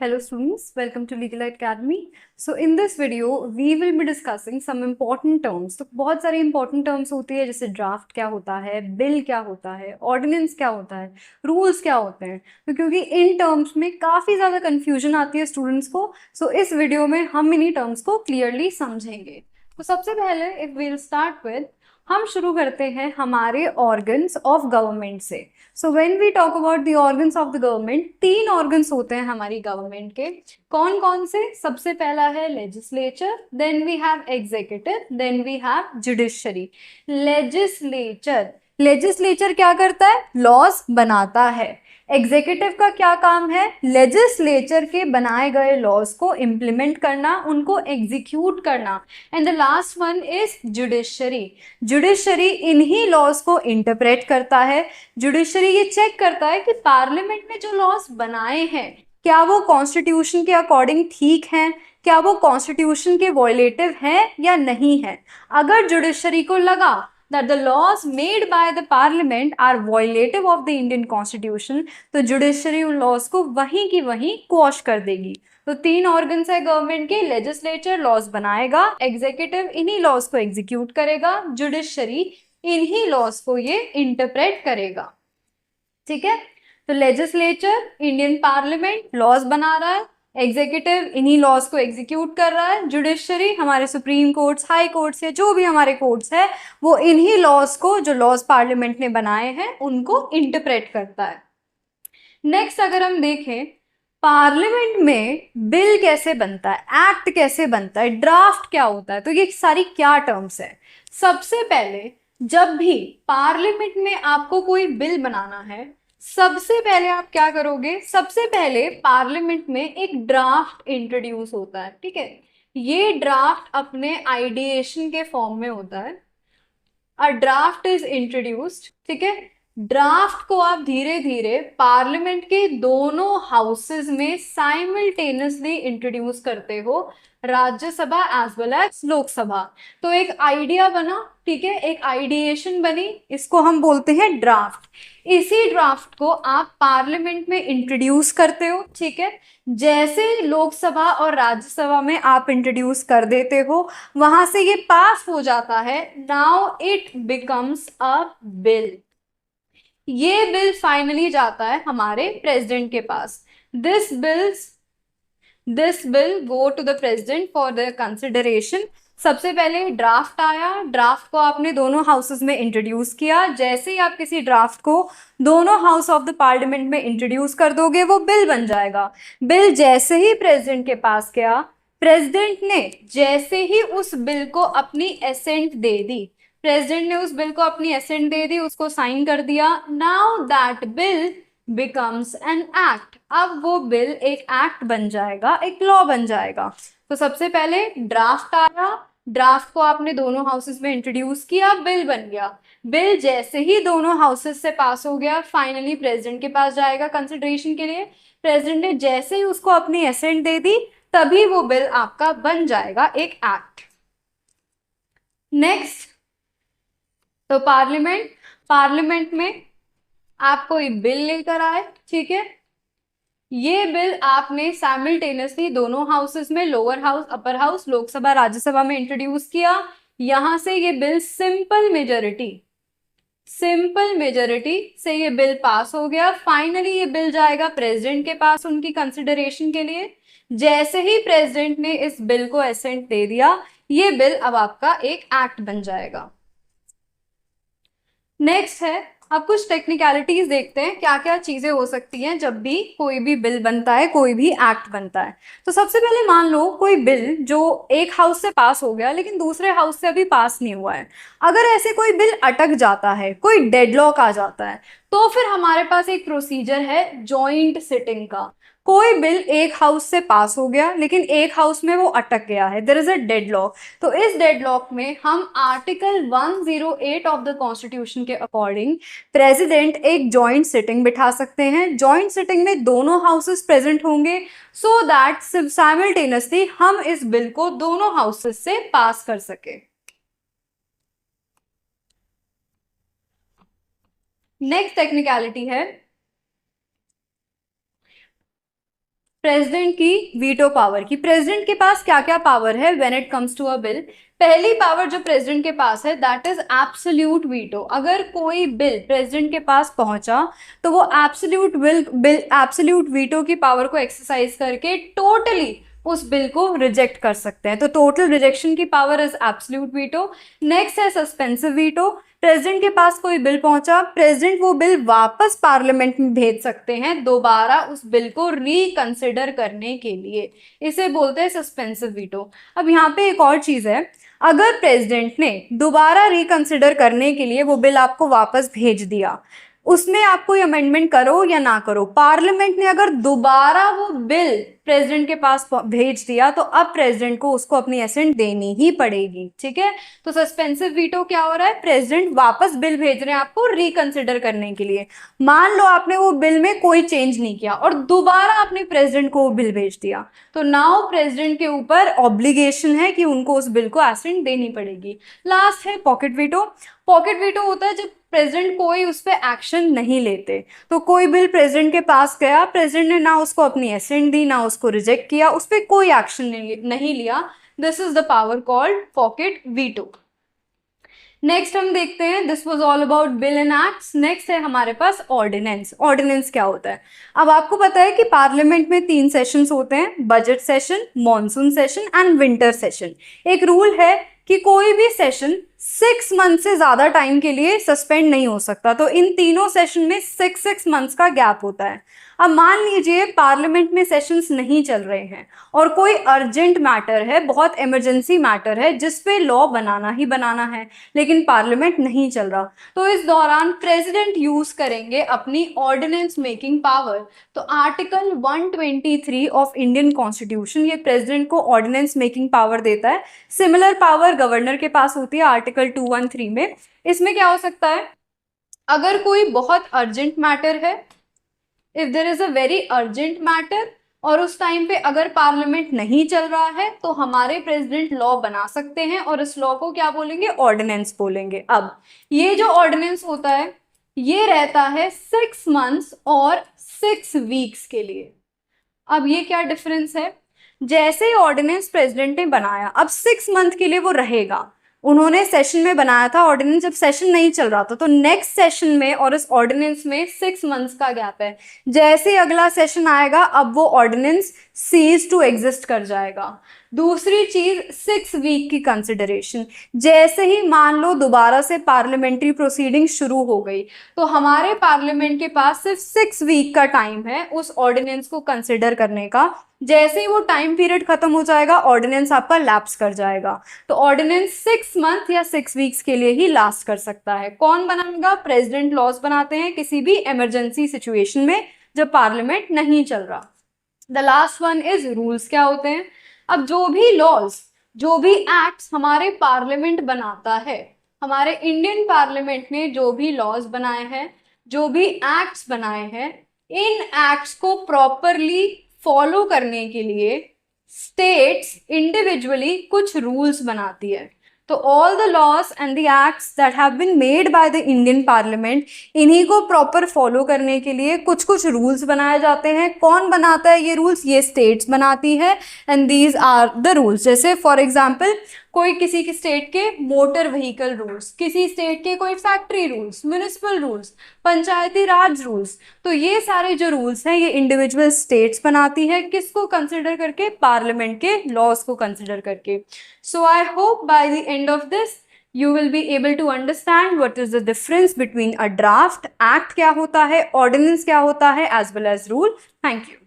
Hello students, welcome to Legal Academy. So in this video, we will be discussing some important terms. तो बहुत सारी important terms होती है जैसे draft क्या होता है, bill क्या होता है, ordinance क्या होता है, rules क्या होते हैं. तो क्योंकि इन terms में काफ़ी ज़्यादा confusion आती है students को, so इस video में हम इन्हीं terms को clearly समझेंगे. तो सबसे पहले if we'll start with, हम शुरू करते हैं हमारे organs of government से. So when we talk about the organs of the government, तीन ऑर्गन्स होते हैं हमारी गवर्नमेंट के. कौन कौन से? सबसे पहला है legislature, then we have executive, then we have judiciary. Legislature legislature क्या करता है? लॉज बनाता है. एग्जीक्यूटिव का क्या काम है? लेजिस्लेचर के बनाए गए लॉज को इम्प्लीमेंट करना, उनको एग्जीक्यूट करना. And the last one is judiciary. Judiciary इन्हीं लॉज को इंटरप्रेट करता है. जुडिशरी ये चेक करता है कि पार्लियामेंट में जो लॉज बनाए हैं क्या वो कॉन्स्टिट्यूशन के अकॉर्डिंग ठीक हैं, क्या वो कॉन्स्टिट्यूशन के वॉयलेटिव हैं या नहीं है. अगर जुडिशरी को लगा that the laws made by the parliament are violative of the Indian constitution, तो जुडिशरी उन लॉज को वहीं की वहीं क्वॉश कर देगी. तो तीन ऑर्गन्स है गवर्नमेंट के. लेजिस्लेचर लॉज बनाएगा, एग्जीक्यूटिव इन्हीं लॉज को एग्जीक्यूट करेगा, जुडिशरी इन्हीं लॉज को ये इंटरप्रेट करेगा. ठीक है. तो लेजिस्लेचर इंडियन पार्लियामेंट लॉज बना रहा है, एग्जीक्यूटिव इन्हीं लॉज को एग्जीक्यूट कर रहा है, जुडिशरी हमारे सुप्रीम कोर्ट्स, हाई कोर्ट्स या जो भी हमारे कोर्ट्स है वो इन्हीं लॉज को, जो लॉज पार्लियामेंट ने बनाए हैं, उनको इंटरप्रेट करता है. नेक्स्ट अगर हम देखें पार्लियामेंट में बिल कैसे बनता है, एक्ट कैसे बनता है, ड्राफ्ट क्या होता है, तो ये सारी क्या टर्म्स है. सबसे पहले जब भी पार्लियामेंट में आपको कोई बिल बनाना है, सबसे पहले आप क्या करोगे? सबसे पहले पार्लियामेंट में एक ड्राफ्ट इंट्रोड्यूस होता है. ठीक है. ये ड्राफ्ट अपने आइडिएशन के फॉर्म में होता है. A draft is introduced. ठीक है. ड्राफ्ट को आप धीरे धीरे पार्लियामेंट के दोनों हाउसेस में साइमल्टेनियसली इंट्रोड्यूस करते हो, Rajya Sabha as well as Lok Sabha. तो एक आइडिया बना. ठीक है. एक आइडिएशन बनी, इसको हम बोलते हैं ड्राफ्ट. इसी ड्राफ्ट को आप पार्लियामेंट में इंट्रोड्यूस करते हो. ठीक है. जैसे लोकसभा और राज्यसभा में आप इंट्रोड्यूस कर देते हो, वहां से ये पास हो जाता है. Now it becomes a bill. ये बिल फाइनली जाता है हमारे प्रेसिडेंट के पास. This bill go to the president for the consideration. सबसे पहले ड्राफ्ट आया, ड्राफ्ट को आपने दोनों हाउसेस में इंट्रोड्यूस किया. जैसे ही आप किसी ड्राफ्ट को दोनों हाउस ऑफ द पार्लियामेंट में इंट्रोड्यूस कर दोगे, वो बिल बन जाएगा. बिल जैसे ही प्रेसिडेंट के पास गया, प्रेसिडेंट ने जैसे ही उस बिल को अपनी एसेंट दे दी, प्रेसिडेंट ने उस बिल को अपनी एसेंट दे दी, उसको साइन कर दिया. Now that bill becomes an act. अब वो बिल एक एक्ट बन जाएगा, एक लॉ बन जाएगा. तो सबसे पहले ड्राफ्ट आया, ड्राफ्ट को आपने दोनों हाउसेस में इंट्रोड्यूस किया, बिल बन गया. बिल जैसे ही दोनों हाउसेस से पास हो गया, फाइनली प्रेसिडेंट के पास जाएगा कंसिडरेशन के लिए. प्रेसिडेंट ने जैसे ही उसको अपनी एसेंट दे दी, तभी वो बिल आपका बन जाएगा एक एक्ट. नेक्स्ट, तो पार्लियामेंट में आप कोई बिल लेकर आए. ठीक है. ये बिल आपने साइमल्टेनियसली दोनों हाउसेस में, lower house, upper house, Lok Sabha, Rajya Sabha में इंट्रोड्यूस किया. यहां से ये बिल सिंपल मेजोरिटी से ये बिल पास हो गया. फाइनली ये बिल जाएगा प्रेसिडेंट के पास उनकी कंसिडरेशन के लिए. जैसे ही प्रेसिडेंट ने इस बिल को एसेंट दे दिया, ये बिल अब आपका एक एक्ट बन जाएगा. नेक्स्ट है, अब कुछ टेक्निकलिटीज देखते हैं क्या क्या चीजें हो सकती हैं जब भी कोई भी बिल बनता है, कोई भी एक्ट बनता है. तो सबसे पहले मान लो कोई बिल जो एक हाउस से पास हो गया लेकिन दूसरे हाउस से अभी पास नहीं हुआ है. अगर ऐसे कोई बिल अटक जाता है, कोई डेडलॉक आ जाता है, तो फिर हमारे पास एक प्रोसीजर है जॉइंट सिटिंग का. कोई बिल एक हाउस से पास हो गया लेकिन एक हाउस में वो अटक गया है, देयर इज अ डेडलॉक. तो इस डेडलॉक में हम आर्टिकल 108 ऑफ द कॉन्स्टिट्यूशन के अकॉर्डिंग प्रेसिडेंट एक जॉइंट सिटिंग बिठा सकते हैं. जॉइंट सिटिंग में दोनों हाउसेस प्रेजेंट होंगे, सो दैट साइमल्टेनियसली हम इस बिल को दोनों हाउसेस से पास कर सके. नेक्स्ट टेक्निकलिटी है, प्रेसिडेंट की वीटो पावर की। प्रेसिडेंट के पास क्या क्या पावर है when it comes to a bill? पहली पावर जो प्रेसिडेंट के पास है दैट इज एब्सोल्यूट वीटो। अगर कोई बिल प्रेसिडेंट के पास पहुंचा तो वो एब्सोल्यूट वीटो की पावर को एक्सरसाइज करके टोटली उस बिल को रिजेक्ट कर सकते हैं। तो टोटल रिजेक्शन की power is absolute veto. Next है सस्पेंसिव वीटो। प्रेसिडेंट के पास कोई बिल पहुंचा, प्रेसिडेंट वो बिल वापस पार्लियामेंट में भेज सकते हैं दोबारा उस बिल को रिकंसिडर करने के लिए। इसे बोलते हैं सस्पेंसिव वीटो। अब यहाँ पे एक और चीज है, अगर प्रेसिडेंट ने दोबारा रिकंसिडर करने के लिए वो बिल आपको वापस भेज दिया, उसमें आप कोई अमेंडमेंट करो या ना करो, पार्लियामेंट ने अगर दोबारा वो बिल प्रेसिडेंट के पास भेज दिया तो अब प्रेसिडेंट को उसको अपनी एसेंट देनी ही पड़ेगी। ठीक है, तो सस्पेंसिव वीटो क्या हो रहा है, प्रेसिडेंट वापस बिल भेज रहे हैं आपको रिकंसिडर करने के लिए। मान लो आपने वो बिल में कोई चेंज नहीं किया और दोबारा आपने प्रेसिडेंट को वो बिल भेज दिया, तो नाउ प्रेसिडेंट के ऊपर ऑब्लिगेशन है कि उनको उस बिल को एसेंट देनी पड़ेगी। लास्ट है पॉकेट वीटो। पॉकेट वीटो होता है जब प्रेसिडेंट कोई उस पर एक्शन नहीं लेते। तो कोई बिल प्रेसिडेंट के पास गया, प्रेसिडेंट ने ना उसको अपनी एसेंट दी ना उसको रिजेक्ट किया, उस पर कोई एक्शन नहीं लिया, this is the power called pocket veto. Next हम देखते हैं, this was all about bill and acts. Next है हमारे पास ऑर्डिनेंस। ऑर्डिनेंस क्या होता है? अब आपको पता है कि पार्लियामेंट में 3 सेशंस होते हैं, budget session, monsoon session and winter session. एक रूल है कि कोई भी सेशन 6 मंथ से ज्यादा टाइम के लिए सस्पेंड नहीं हो सकता। तो इन तीनों सेशन में 6 मंथ्स का गैप होता है। अब मान लीजिए पार्लियामेंट में सेशंस नहीं चल रहे हैं और कोई अर्जेंट मैटर है, बहुत इमरजेंसी मैटर है जिस पे लॉ बनाना ही बनाना है, लेकिन पार्लियामेंट नहीं चल रहा, तो इस दौरान प्रेसिडेंट यूज करेंगे अपनी ऑर्डिनेंस मेकिंग पावर। तो आर्टिकल 123 ऑफ इंडियन कॉन्स्टिट्यूशन ये प्रेसिडेंट को ऑर्डिनेंस मेकिंग पावर देता है। सिमिलर पावर गवर्नर के पास होती है आर्टिकल 213 में। इसमें क्या हो सकता है, अगर कोई बहुत अर्जेंट मैटर है, if there is a very urgent matter, और उस टाइम पे अगर पार्लियामेंट नहीं चल रहा है तो हमारे प्रेसिडेंट लॉ बना सकते हैं और इस लॉ को क्या बोलेंगे, ऑर्डिनेंस बोलेंगे। अब ये जो ऑर्डिनेंस होता है ये रहता है 6 मंथ्स और 6 वीक्स के लिए। अब ये क्या डिफरेंस है, जैसे ही ऑर्डिनेंस प्रेसिडेंट ने बनाया, अब 6 मंथ के लिए वो रहेगा। उन्होंने सेशन में बनाया था ऑर्डिनेंस जब सेशन नहीं चल रहा था, तो नेक्स्ट सेशन में और इस ऑर्डिनेंस में 6 मंथ्स का गैप है। जैसे ही अगला सेशन आएगा अब वो ऑर्डिनेंस सीज टू एग्जिस्ट कर जाएगा। दूसरी चीज 6 वीक की कंसिडरेशन, जैसे ही मान लो दोबारा से पार्लियामेंट्री प्रोसीडिंग शुरू हो गई तो हमारे पार्लियामेंट के पास सिर्फ 6 वीक का टाइम है उस ऑर्डिनेंस को कंसिडर करने का। जैसे ही वो टाइम पीरियड खत्म हो जाएगा ऑर्डिनेंस आपका लैप्स कर जाएगा। तो ऑर्डिनेंस 6 मंथ या 6 वीक्स के लिए ही लास्ट कर सकता है। कौन बनाएगा, प्रेसिडेंट लॉज बनाते हैं किसी भी इमरजेंसी सिचुएशन में जब पार्लियामेंट नहीं चल रहा। The last one is rules. क्या होते हैं, अब जो भी लॉज, जो भी एक्ट्स हमारे पार्लियामेंट बनाता है, हमारे इंडियन पार्लियामेंट ने जो भी लॉज बनाए हैं, जो भी एक्ट्स बनाए हैं, इन एक्ट्स को प्रॉपरली फॉलो करने के लिए स्टेट्स इंडिविजुअली कुछ रूल्स बनाती है। तो all the laws and the acts that have been made by the Indian parliament, इन्हीं को प्रॉपर फॉलो करने के लिए कुछ कुछ रूल्स बनाए जाते हैं। कौन बनाता है ये रूल्स, ये स्टेट्स बनाती है। And these are the rules, जैसे फॉर एग्जाम्पल कोई किसी की स्टेट के मोटर व्हीकल रूल्स, किसी स्टेट के कोई factory rules, municipal rules, Panchayati Raj rules, तो ये सारे जो रूल्स हैं ये इंडिविजुअल स्टेट्स बनाती है। किसको कंसिडर करके, पार्लियामेंट के लॉज को कंसिडर करके। So I hope by the end of this you will be able to understand what is the difference between a draft, act क्या होता है, ordinance क्या होता है, as well as rule. Thank you.